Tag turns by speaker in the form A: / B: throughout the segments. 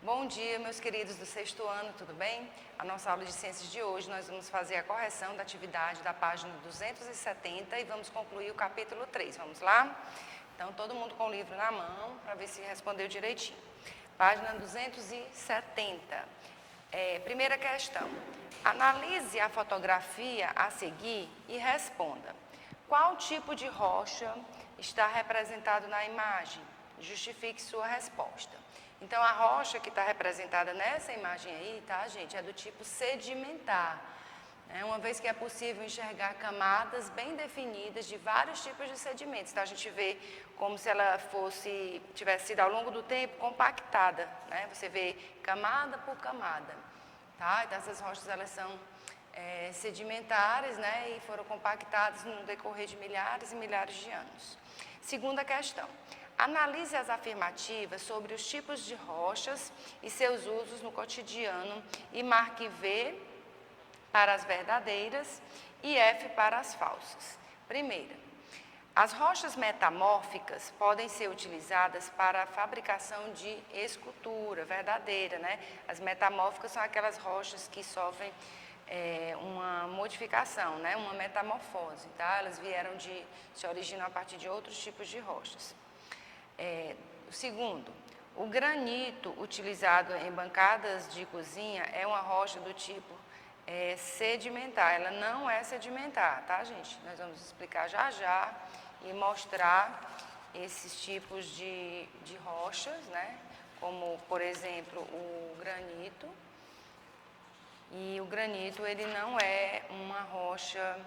A: Bom dia, meus queridos do sexto ano, tudo bem? A nossa aula de ciências de hoje, nós vamos fazer a correção da atividade da página 270 e vamos concluir o capítulo 3. Vamos lá? Então, todo mundo com o livro na mão, para ver se respondeu direitinho. Página 270. Primeira questão. Analise a fotografia a seguir e responda. Qual tipo de rocha está representado na imagem? Justifique sua resposta. Então, a rocha que está representada nessa imagem aí, tá, gente, é do tipo sedimentar. Uma vez que é possível enxergar camadas bem definidas de vários tipos de sedimentos. Então, a gente vê como se ela tivesse sido ao longo do tempo compactada, né? Você vê camada por camada, tá? Então, essas rochas, elas são sedimentares, né? E foram compactadas no decorrer de milhares e milhares de anos. Segunda questão. Analise as afirmativas sobre os tipos de rochas e seus usos no cotidiano e marque V para as verdadeiras e F para as falsas. Primeira, as rochas metamórficas podem ser utilizadas para a fabricação de escultura verdadeira, né? As metamórficas são aquelas rochas que sofrem uma modificação, né? Uma metamorfose, tá? Elas se originam a partir de outros tipos de rochas. O segundo, o granito utilizado em bancadas de cozinha é uma rocha do tipo sedimentar. Ela não é sedimentar, tá, gente? Nós vamos explicar já e mostrar esses tipos de rochas, né? Como, por exemplo, o granito. E o granito, ele não é uma rocha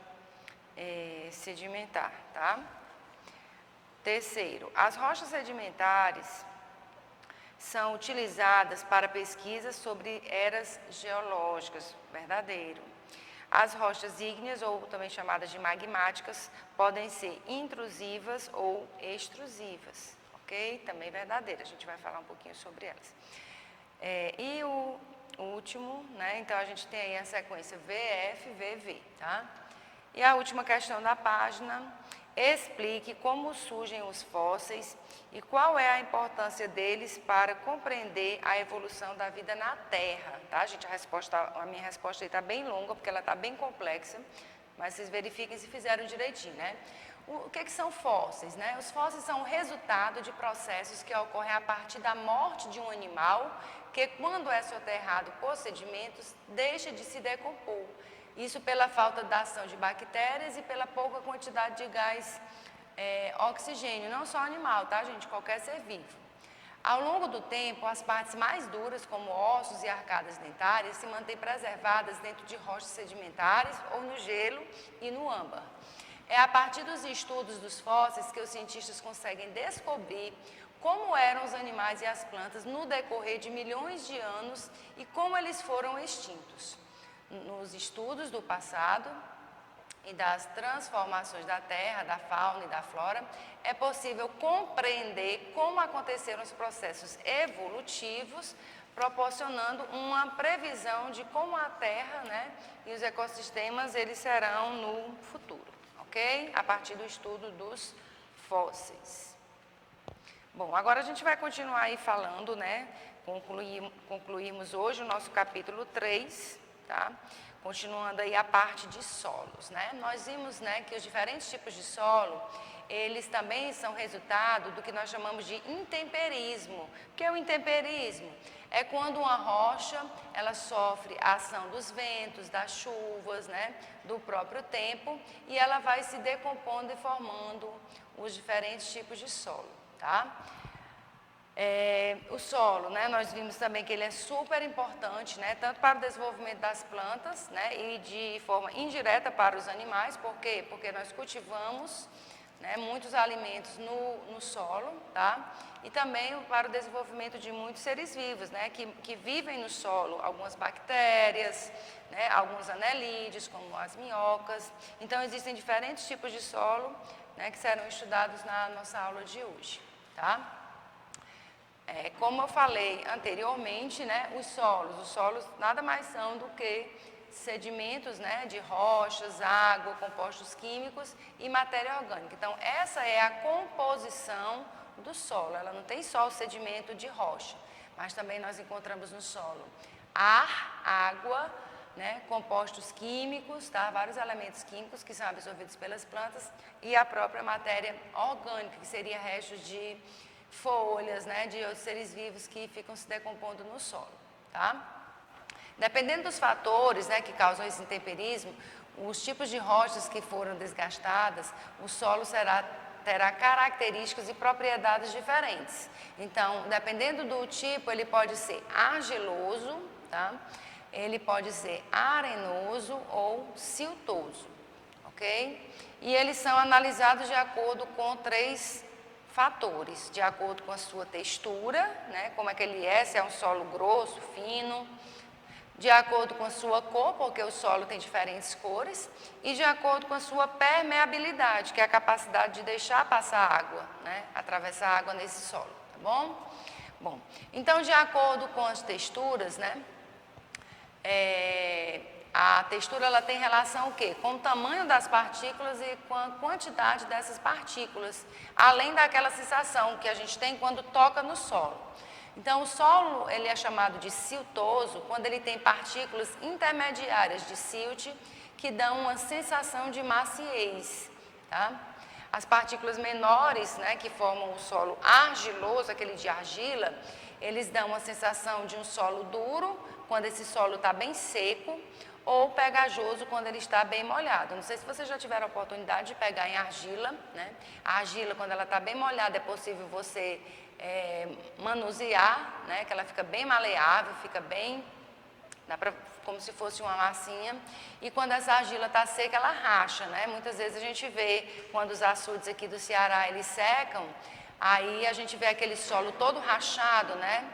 A: sedimentar, tá? Terceiro, as rochas sedimentares são utilizadas para pesquisas sobre eras geológicas, verdadeiro. As rochas ígneas, ou também chamadas de magmáticas, podem ser intrusivas ou extrusivas, ok? Também verdadeiro, a gente vai falar um pouquinho sobre elas. E o último, né? Então a gente tem aí a sequência VF, VV, tá? E a última questão da página. Explique como surgem os fósseis e qual é a importância deles para compreender a evolução da vida na Terra, tá, gente? A minha resposta aí está bem longa, porque ela está bem complexa, mas vocês verifiquem se fizeram direitinho, né? O que são fósseis, né? Os fósseis são o resultado de processos que ocorrem a partir da morte de um animal, que quando é soterrado por sedimentos, deixa de se decompor. Isso pela falta da ação de bactérias e pela pouca quantidade de gás oxigênio, não só animal, tá, gente? Qualquer ser vivo. Ao longo do tempo, as partes mais duras, como ossos e arcadas dentárias, se mantêm preservadas dentro de rochas sedimentares ou no gelo e no âmbar. É a partir dos estudos dos fósseis que os cientistas conseguem descobrir como eram os animais e as plantas no decorrer de milhões de anos e como eles foram extintos. Nos estudos do passado e das transformações da Terra, da fauna e da flora, é possível compreender como aconteceram os processos evolutivos, proporcionando uma previsão de como a Terra, né, e os ecossistemas eles serão no futuro, ok? A partir do estudo dos fósseis. Bom, agora a gente vai continuar aí falando, né, concluímos hoje o nosso capítulo 3, tá? Continuando aí a parte de solos, né? Nós vimos, né, que os diferentes tipos de solo, eles também são resultado do que nós chamamos de intemperismo. O que é o intemperismo? É quando uma rocha, ela sofre a ação dos ventos, das chuvas, né, do próprio tempo, e ela vai se decompondo e formando os diferentes tipos de solo, tá? O solo, né, nós vimos também que ele é super importante, né, tanto para o desenvolvimento das plantas, né, e de forma indireta para os animais. Por quê? Porque nós cultivamos, né, muitos alimentos no solo, tá? E também para o desenvolvimento de muitos seres vivos, né, que vivem no solo, algumas bactérias, né, alguns anelídeos, como as minhocas. Então, existem diferentes tipos de solo, né, que serão estudados na nossa aula de hoje, tá? Como eu falei anteriormente, né, os solos nada mais são do que sedimentos, né, de rochas, água, compostos químicos e matéria orgânica. Então, essa é a composição do solo, ela não tem só o sedimento de rocha, mas também nós encontramos no solo ar, água, né, compostos químicos, tá? Vários elementos químicos que são absorvidos pelas plantas e a própria matéria orgânica, que seria restos de folhas, né, de outros seres vivos que ficam se decompondo no solo, tá? Dependendo dos fatores, né, que causam esse intemperismo, os tipos de rochas que foram desgastadas, o solo terá características e propriedades diferentes. Então, dependendo do tipo, ele pode ser argiloso, tá? Ele pode ser arenoso ou siltoso, ok? E eles são analisados de acordo com 3 fatores, de acordo com a sua textura, né? Como é que ele é, se é um solo grosso, fino, de acordo com a sua cor, porque o solo tem diferentes cores, e de acordo com a sua permeabilidade, que é a capacidade de deixar passar água, né? Atravessar água nesse solo, tá bom? Bom, então de acordo com as texturas, né? A textura ela tem relação o quê? Com o tamanho das partículas e com a quantidade dessas partículas, além daquela sensação que a gente tem quando toca no solo. Então, o solo ele é chamado de siltoso quando ele tem partículas intermediárias de silt que dão uma sensação de maciez, tá? As partículas menores, né, que formam o solo argiloso, aquele de argila, eles dão uma sensação de um solo duro quando esse solo está bem seco ou pegajoso quando ele está bem molhado. Não sei se vocês já tiveram a oportunidade de pegar em argila, né? A argila, quando ela está bem molhada, é possível você manusear, né? Que ela fica bem maleável, fica bem, como se fosse uma massinha. E quando essa argila está seca, ela racha, né? Muitas vezes a gente vê, quando os açudes aqui do Ceará, eles secam, aí a gente vê aquele solo todo rachado, né?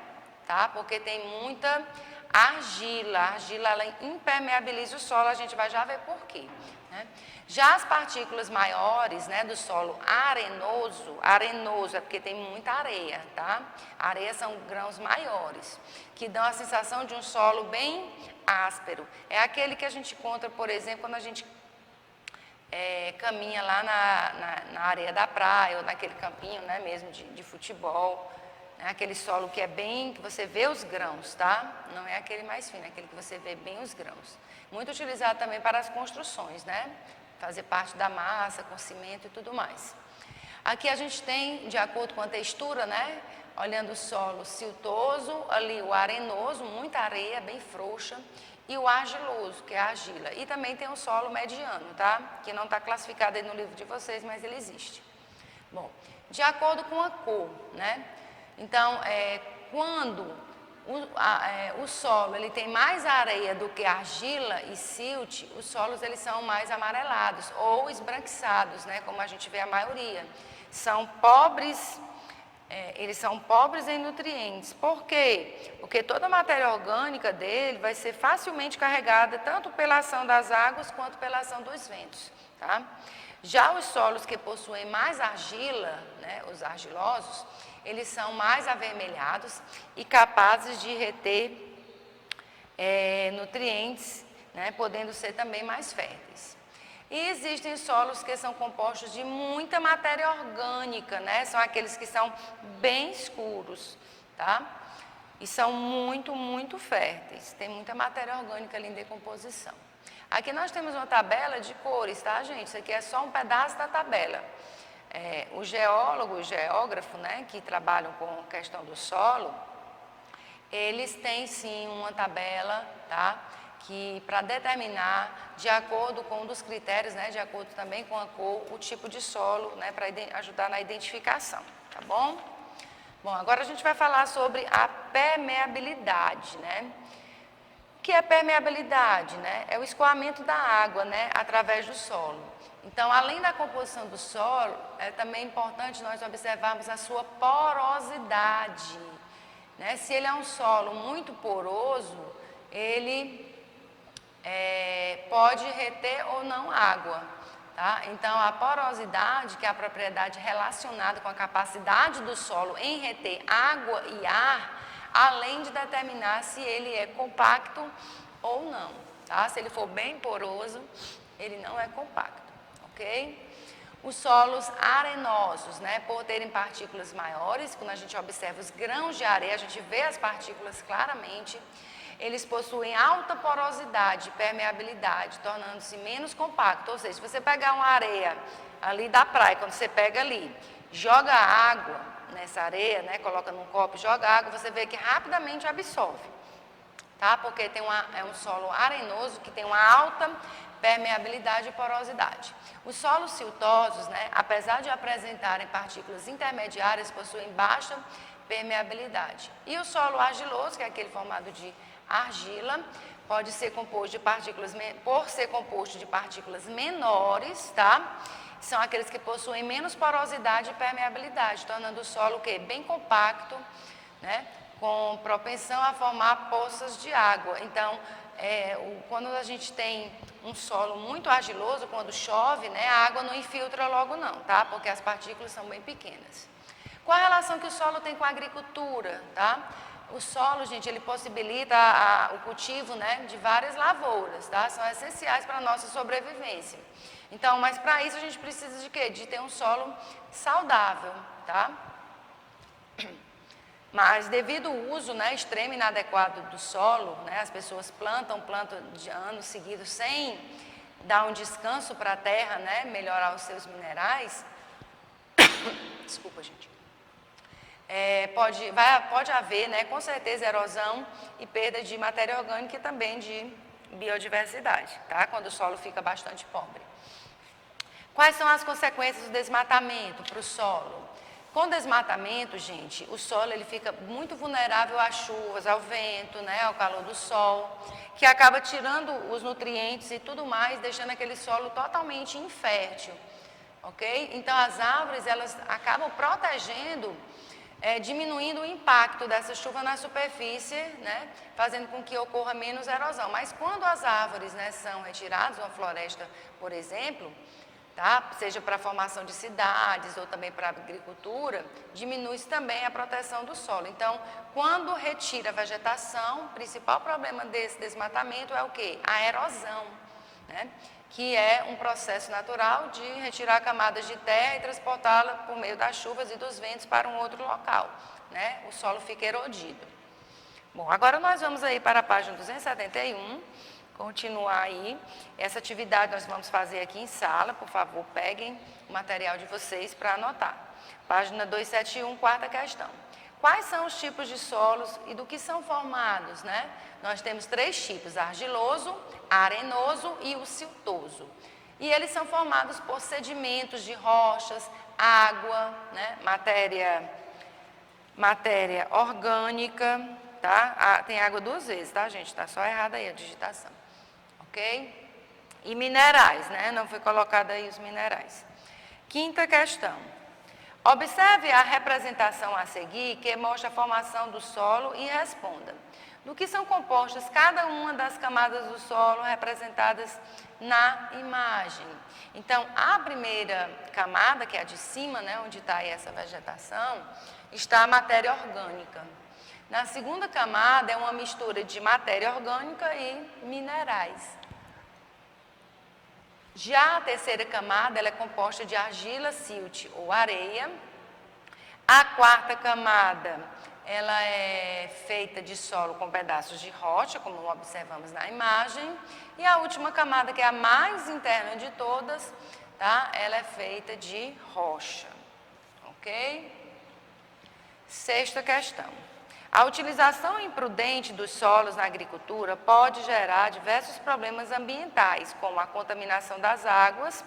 A: Tá? Porque tem muita argila. A argila, ela impermeabiliza o solo, a gente vai já ver por quê, né? Já as partículas maiores, né, do solo arenoso é porque tem muita areia, tá? Areia são grãos maiores, que dão a sensação de um solo bem áspero. É aquele que a gente encontra, por exemplo, quando a gente caminha lá na areia da praia, ou naquele campinho, né, mesmo de futebol. É aquele solo que é bem, que você vê os grãos, tá? Não é aquele mais fino, é aquele que você vê bem os grãos. Muito utilizado também para as construções, né? Fazer parte da massa, com cimento e tudo mais. Aqui a gente tem, de acordo com a textura, né? Olhando o solo siltoso, ali o arenoso, muita areia, bem frouxa, e o argiloso, que é a argila. E também tem o solo mediano, tá? Que não está classificado aí no livro de vocês, mas ele existe. Bom, de acordo com a cor, né? Então, quando o solo ele tem mais areia do que argila e silt, os solos eles são mais amarelados ou esbranquiçados, né, como a gente vê a maioria. São pobres, eles são pobres em nutrientes. Por quê? Porque toda a matéria orgânica dele vai ser facilmente carregada tanto pela ação das águas quanto pela ação dos ventos, tá? Já os solos que possuem mais argila, né, os argilosos, eles são mais avermelhados e capazes de reter nutrientes, né, podendo ser também mais férteis. E existem solos que são compostos de muita matéria orgânica, né, são aqueles que são bem escuros, tá? E são muito, muito férteis, tem muita matéria orgânica ali em decomposição. Aqui nós temos uma tabela de cores, tá, gente? Isso aqui é só um pedaço da tabela. O geólogo, o geógrafo, né, que trabalham com a questão do solo, eles têm sim uma tabela, tá, que para determinar, de acordo com um dos critérios, né, de acordo também com a cor, o tipo de solo, né, para ajudar na identificação, tá bom? Bom, agora a gente vai falar sobre a permeabilidade, né? O que é permeabilidade, né? É o escoamento da água, né, através do solo. Então, além da composição do solo, é também importante nós observarmos a sua porosidade, né? Se ele é um solo muito poroso, ele pode reter ou não água, tá? Então, a porosidade, que é a propriedade relacionada com a capacidade do solo em reter água e ar, além de determinar se ele é compacto ou não, tá? Se ele for bem poroso, ele não é compacto, ok? Os solos arenosos, né, por terem partículas maiores, quando a gente observa os grãos de areia, a gente vê as partículas claramente, eles possuem alta porosidade e permeabilidade, tornando-se menos compactos. Ou seja, se você pegar uma areia ali da praia, quando você pega ali, joga água nessa areia, né, coloca num copo, joga água, você vê que rapidamente absorve, tá? Porque é um solo arenoso que tem uma alta permeabilidade e porosidade. Os solos siltosos, né, apesar de apresentarem partículas intermediárias, possuem baixa permeabilidade. E o solo argiloso, que é aquele formado de argila, pode ser composto de partículas, por ser composto de partículas menores, tá? São aqueles que possuem menos porosidade e permeabilidade, tornando o solo o quê? Bem compacto, né? Com propensão a formar poças de água. Então, quando a gente tem um solo muito argiloso, quando chove, né, a água não infiltra logo não, tá? Porque as partículas são bem pequenas. Qual a relação que o solo tem com a agricultura, tá? O solo, gente, ele possibilita o cultivo, né, de várias lavouras, tá? São essenciais para a nossa sobrevivência. Então, mas para isso a gente precisa de quê? De ter um solo saudável, tá? Mas devido ao uso, né, extremo e inadequado do solo, né, as pessoas plantam de anos seguidos sem dar um descanso para a terra, né, melhorar os seus minerais. Desculpa, gente. Pode haver, né, com certeza, erosão e perda de matéria orgânica e também de biodiversidade, tá? Quando o solo fica bastante pobre. Quais são as consequências do desmatamento para o solo? Com desmatamento, gente, o solo ele fica muito vulnerável às chuvas, ao vento, né, ao calor do sol, que acaba tirando os nutrientes e tudo mais, deixando aquele solo totalmente infértil, ok? Então, as árvores, elas acabam protegendo, diminuindo o impacto dessa chuva na superfície, né, fazendo com que ocorra menos erosão. Mas quando as árvores, né, são retiradas, uma floresta, por exemplo, tá? Seja para a formação de cidades ou também para a agricultura, diminui-se também a proteção do solo. Então, quando retira a vegetação, o principal problema desse desmatamento é o quê? A erosão, né? Que é um processo natural de retirar camadas de terra e transportá-la por meio das chuvas e dos ventos para um outro local, né? O solo fica erodido. Bom, agora nós vamos aí para a página 271, continuar aí. Essa atividade nós vamos fazer aqui em sala, por favor, peguem o material de vocês para anotar. Página 271, quarta questão. Quais são os tipos de solos e do que são formados, né? Nós temos 3 tipos, argiloso, arenoso e o siltoso. E eles são formados por sedimentos de rochas, água, né? Matéria orgânica, tá? Tem água 2 vezes, tá, gente? Tá só errada aí a digitação. Ok? E minerais, né? Não foi colocado aí os minerais. Quinta questão. Observe a representação a seguir, que mostra a formação do solo e responda. Do que são compostas cada uma das camadas do solo representadas na imagem? Então, a primeira camada, que é a de cima, né, onde está aí essa vegetação, está a matéria orgânica. Na segunda camada é uma mistura de matéria orgânica e minerais. Já a terceira camada ela é composta de argila, silt ou areia. A quarta camada ela é feita de solo com pedaços de rocha, como observamos na imagem. E a última camada, que é a mais interna de todas, tá? Ela é feita de rocha. Ok? Sexta questão. A utilização imprudente dos solos na agricultura pode gerar diversos problemas ambientais, como a contaminação das águas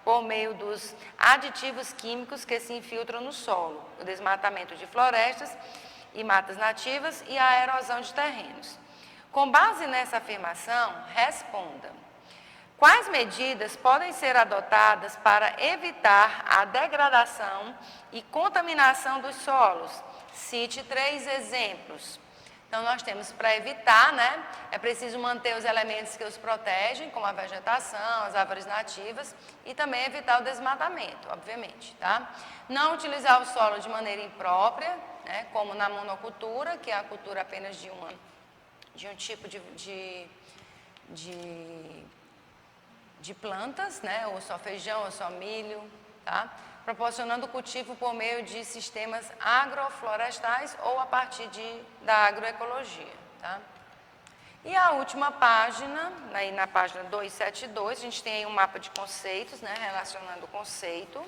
A: por meio dos aditivos químicos que se infiltram no solo, o desmatamento de florestas e matas nativas e a erosão de terrenos. Com base nessa afirmação, responda: quais medidas podem ser adotadas para evitar a degradação e contaminação dos solos? Cite 3 exemplos. Então, nós temos para evitar, né? É preciso manter os elementos que os protegem, como a vegetação, as árvores nativas, e também evitar o desmatamento, obviamente, tá? Não utilizar o solo de maneira imprópria, né? Como na monocultura, que é a cultura apenas de um tipo de plantas, né? Ou só feijão, ou só milho, tá? Proporcionando o cultivo por meio de sistemas agroflorestais ou a partir da agroecologia, tá? E a última página, aí na página 272, a gente tem aí um mapa de conceitos, né, relacionando o conceito.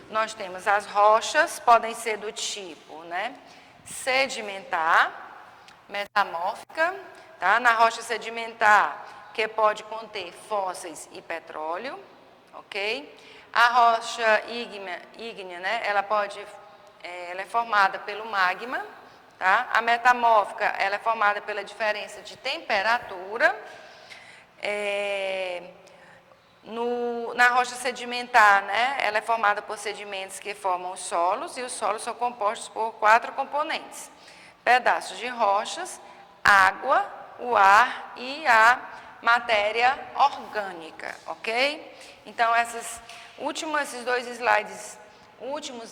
A: Nós temos as rochas, podem ser do tipo, né, sedimentar, metamórfica, tá? Na rocha sedimentar, que pode conter fósseis e petróleo, ok? A rocha ígnea, né, ela é formada pelo magma, tá? A metamórfica, ela é formada pela diferença de temperatura. Na rocha sedimentar, né, ela é formada por sedimentos que formam os solos, e os solos são compostos por 4 componentes: pedaços de rochas, água, o ar e a matéria orgânica, ok? Então, esses 2 slides últimos,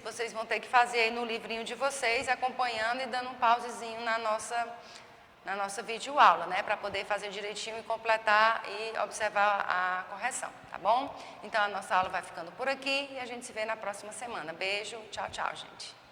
A: vocês vão ter que fazer aí no livrinho de vocês, acompanhando e dando um pausezinho na nossa videoaula, né? Para poder fazer direitinho e completar e observar a correção, tá bom? Então, a nossa aula vai ficando por aqui e a gente se vê na próxima semana. Beijo, tchau, tchau, gente.